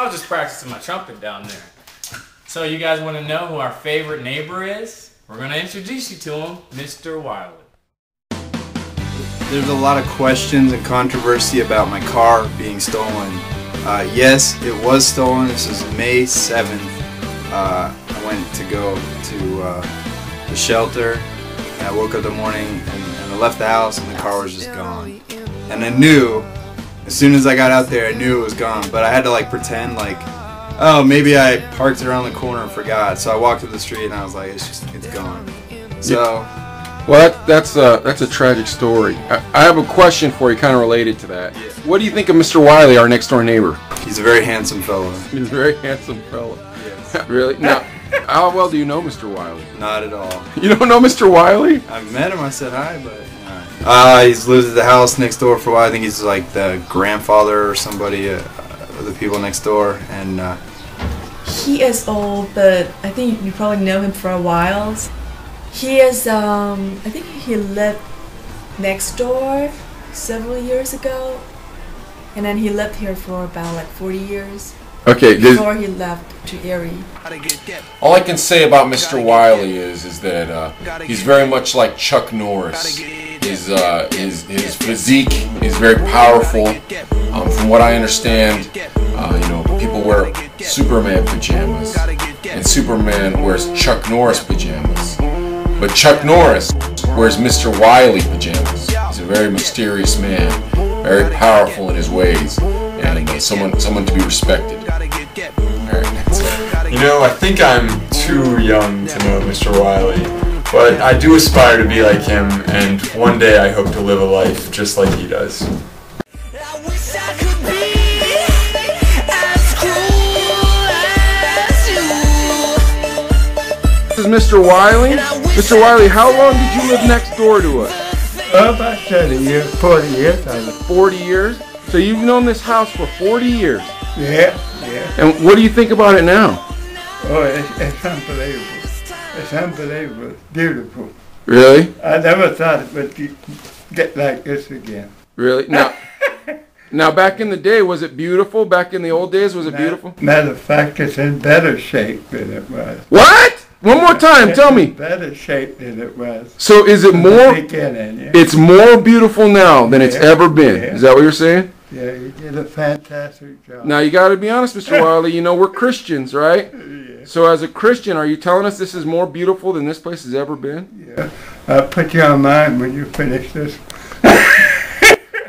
I was just practicing my trumpet down there. So you guys want to know who our favorite neighbor is? We're going to introduce you to him, Mr. Wiley. There's a lot of questions and controversy about my car being stolen. Yes, it was stolen. This is May 7th. I went to go to the shelter, and I woke up in the morning and I left the house and the car was just gone. And I knew, as soon as I got out there, I knew it was gone, but I had to like pretend like, oh, maybe I parked it around the corner and forgot. So I walked up the street and I was like, it's gone. So, well, that's a tragic story. I have a question for you, kind of related to that. Yeah. What do you think of Mr. Wiley, our next door neighbor? He's a very handsome fellow. He's a very handsome fellow. Yes. Really? Now, how well do you know Mr. Wiley? Not at all. You don't know Mr. Wiley? I've met him. I said hi, but. He's lived at the house next door for a while. I think he's like the grandfather or somebody of the people next door, and. He is old, but I think you probably know him for a while. He is, I think he lived next door several years ago, and then he lived here for about like 40 years. Okay. Before he left to Erie. All I can say about Mr. Wiley is that he's very much like Chuck Norris. His physique is very powerful. From what I understand, people wear Superman pajamas, and Superman wears Chuck Norris pajamas. But Chuck Norris wears Mr. Wiley pajamas. He's a very mysterious man, very powerful in his ways, and someone to be respected. All right, that's it. You know, I think I'm too young to know Mr. Wiley, but I do aspire to be like him, and one day I hope to live a life just like he does. This is Mr. Wiley. Mr. Wiley, how long did you live next door to us? About 30 years, 40 years. 40 years? So you've known this house for 40 years? Yeah. And what do you think about it now? Oh, it's unbelievable. It's unbelievable. It's beautiful. Really? I never thought it would get like this again. Really? Now back in the day, was it beautiful? Back in the old days, was it beautiful? Matter of fact, it's in better shape than it was. What? One more time, tell me. It's in better shape than it was. So is it more? Beginning, yeah. It's more beautiful now than it's ever been. Yeah. Is that what you're saying? Yeah, you did a fantastic job. Now you got to be honest, Mr. Wiley. You know we're Christians, right? Yeah. So as a Christian, are you telling us this is more beautiful than this place has ever been? Yeah. I'll put you on mine when you finish this.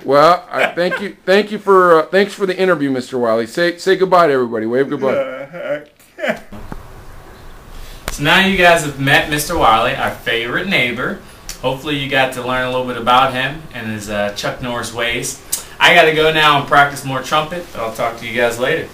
Well, thank you. Thanks for the interview, Mr. Wiley. Say goodbye to everybody. Wave goodbye. So now you guys have met Mr. Wiley, our favorite neighbor. Hopefully you got to learn a little bit about him and his Chuck Norris ways. I got to go now and practice more trumpet, but I'll talk to you guys later.